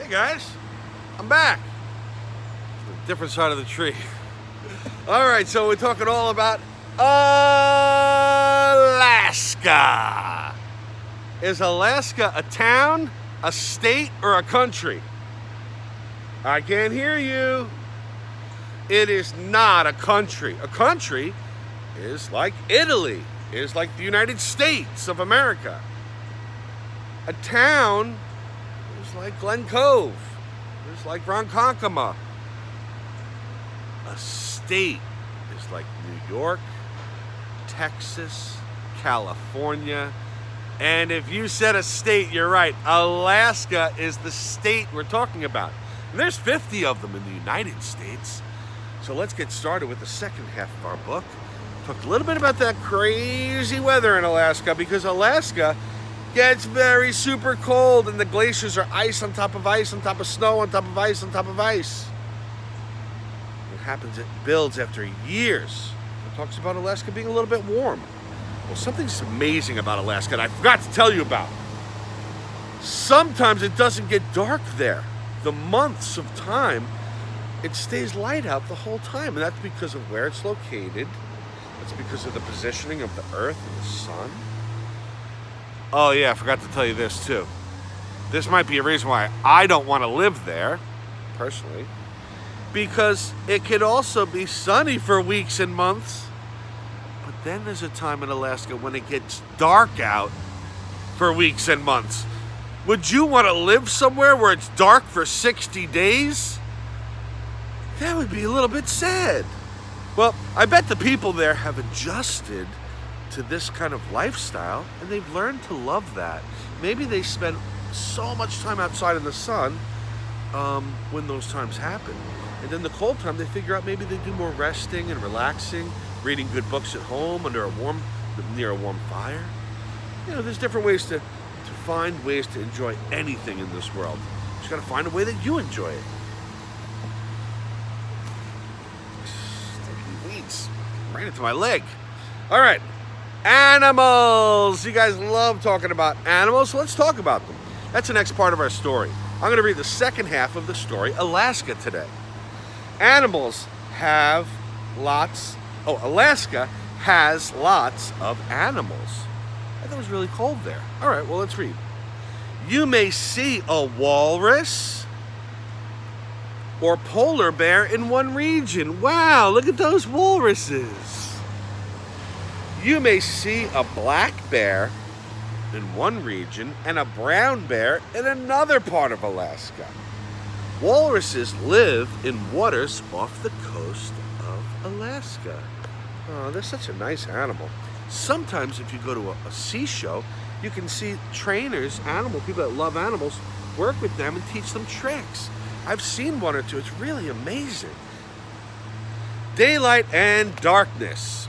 Hey guys, I'm back. Different side of the tree. All right, so we're talking all about Alaska. Is Alaska a town, a state, or a country? I can't hear you. It is not a country. A country is like Italy, is like the United States of America. A town is like Glen Cove, is like Ronkonkoma. A state is like New York, Texas, California. And if you said a state, you're right. Alaska is the state we're talking about. And there's 50 of them in the United States. So let's get started with the second half of our book. Talked a little bit about that crazy weather in Alaska, because Alaska gets very super cold and the glaciers are ice on top of ice on top of snow on top of ice on top of ice. What happens, it builds after years. It talks about Alaska being a little bit warm. Well, something's amazing about Alaska, and I forgot to tell you about. Sometimes it doesn't get dark there. The months of time, it stays light out the whole time, and that's because of where it's located. That's because of the positioning of the Earth and the Sun. Oh yeah, I forgot to tell you this too. This might be a reason why I don't want to live there, personally, because it could also be sunny for weeks and months. But then there's a time in Alaska when it gets dark out for weeks and months. Would you want to live somewhere where it's dark for 60 days? That would be a little bit sad. Well, I bet the people there have adjusted to this kind of lifestyle, and they've learned to love that. Maybe they spend so much time outside in the sun when those times happen. And then the cold time, they figure out maybe they do more resting and relaxing, reading good books at home near a warm fire. You know, there's different ways to find ways to enjoy anything in this world. You just gotta find a way that you enjoy it. Weeds right into my leg. All right, animals. You guys love talking about animals, so let's talk about them. That's the next part of our story. I'm gonna read the second half of the story, Alaska, today. Animals have lots. Alaska has lots of animals. I thought it was really cold there. All right, well, let's read. You may see a walrus or polar bear in one region. Wow, look at those walruses. You may see a black bear in one region and a brown bear in another part of Alaska. Walruses live in waters off the coast of Alaska. Oh, they're such a nice animal. Sometimes if you go to a sea show, you can see trainers, people that love animals, work with them and teach them tricks. I've seen one or two. It's really amazing. Daylight and darkness.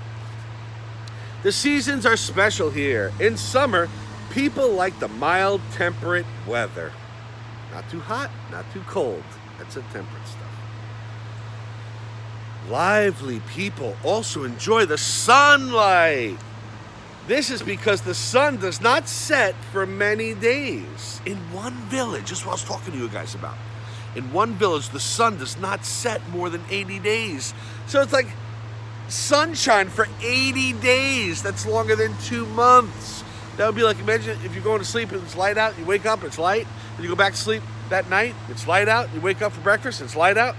The seasons are special here. In summer, people like the mild, temperate weather. Not too hot, not too cold. That's a temperate stuff. Lively people also enjoy the sunlight. This is because the sun does not set for many days. In one village, this is what I was talking to you guys about. In one village, the sun does not set more than 80 days. So it's like sunshine for 80 days. That's longer than 2 months. That would be like, imagine if you're going to sleep and it's light out, you wake up, it's light, and you go back to sleep that night, it's light out, you wake up for breakfast, it's light out,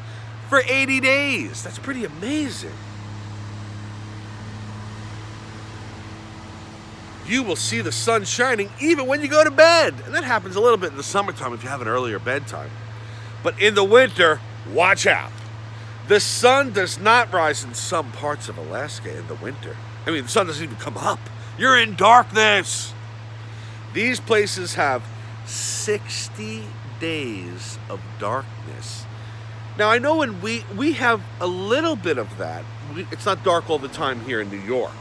for 80 days. That's pretty amazing. You will see the sun shining even when you go to bed. And that happens a little bit in the summertime if you have an earlier bedtime. But in the winter, watch out. The sun does not rise in some parts of Alaska in the winter. I mean, the sun doesn't even come up. You're in darkness. These places have 60 days of darkness. Now, I know when we have a little bit of that. It's not dark all the time here in New York.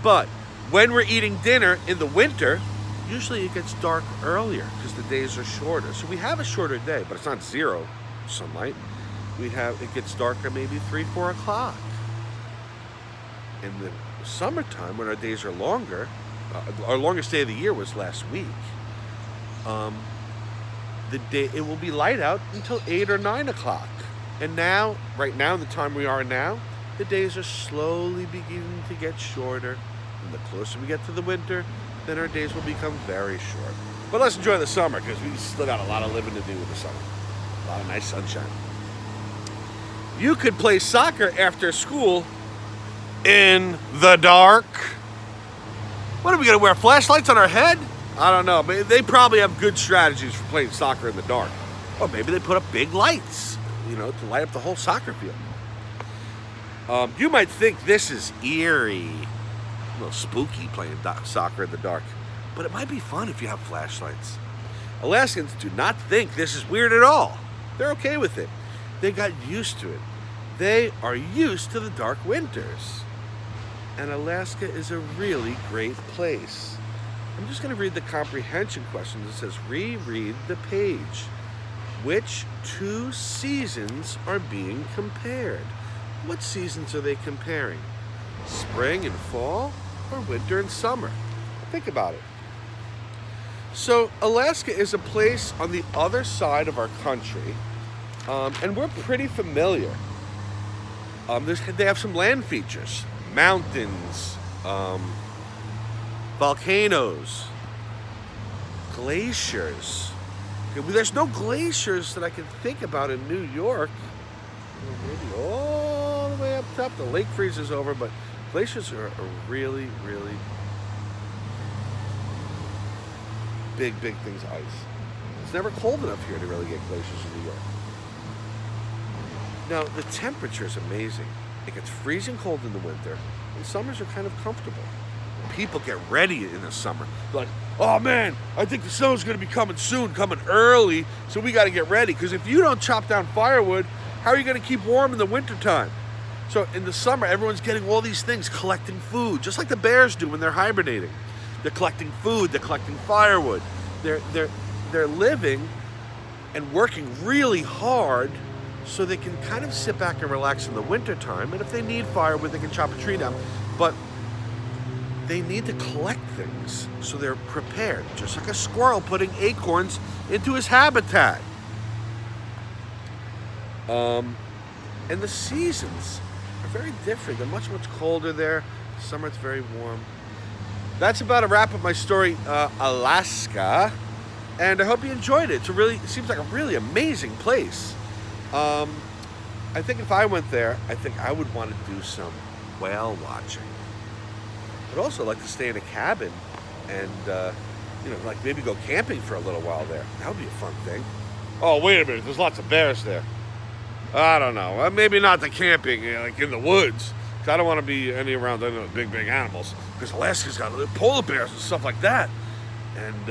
But when we're eating dinner in the winter, usually it gets dark earlier because the days are shorter. So we have a shorter day, but it's not zero sunlight. It gets darker maybe 3, 4 o'clock. In the summertime, when our days are longer, our longest day of the year was last week. the day, it will be light out until 8 or 9 o'clock. And now, right now, the time we are now, the days are slowly beginning to get shorter. And the closer we get to the winter, then our days will become very short. But let's enjoy the summer, because we still got a lot of living to do with the summer. A lot of nice sunshine. You could play soccer after school in the dark. What are we gonna wear, flashlights on our head? I don't know, but they probably have good strategies for playing soccer in the dark. Or maybe they put up big lights, to light up the whole soccer field. You might think this is eerie, a little spooky playing soccer in the dark, but it might be fun if you have flashlights. Alaskans do not think this is weird at all. They're okay with it. They got used to it. They are used to the dark winters. And Alaska is a really great place. I'm just going to read the comprehension question. It says, reread the page. Which two seasons are being compared? What seasons are they comparing? Spring and fall, or winter and summer? Think about it. So Alaska is a place on the other side of our country, and we're pretty familiar. They have some land features, mountains, volcanoes, glaciers. Okay, there's no glaciers that I can think about in New York. Maybe all the way up top. The lake freezes over, but glaciers are a really, really big things of ice. It's never cold enough here to really get glaciers in New York. Now, the temperature is amazing. It gets freezing cold in the winter, and summers are kind of comfortable. People get ready in the summer. They're like, oh man, I think the snow's gonna be coming soon, coming early, so we gotta get ready. Because if you don't chop down firewood, how are you gonna keep warm in the wintertime? So in the summer, everyone's getting all these things, collecting food, just like the bears do when they're hibernating. They're collecting food, they're collecting firewood. They're living and working really hard so they can kind of sit back and relax in the wintertime. And if they need firewood, they can chop a tree down. But they need to collect things so they're prepared, just like a squirrel putting acorns into his habitat. And the seasons are very different. They're much colder there. Summer it's very warm. That's about a wrap of my story, Alaska, and I hope you enjoyed it. It seems like a really amazing place. I think if I went there, I think I would want to do some whale watching. I'd also like to stay in a cabin and, like maybe go camping for a little while there. That would be a fun thing. Oh, wait a minute, there's lots of bears there. I don't know, maybe not the camping, like in the woods. I don't want to be around any big animals, because Alaska's got polar bears and stuff like that, and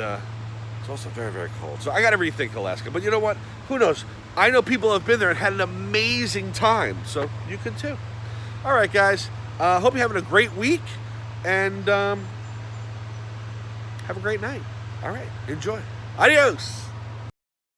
it's also very cold. So I got to rethink Alaska. But you know what? Who knows? I know people have been there and had an amazing time, so you can too. All right, guys. Hope you're having a great week, and have a great night. All right, enjoy. Adios.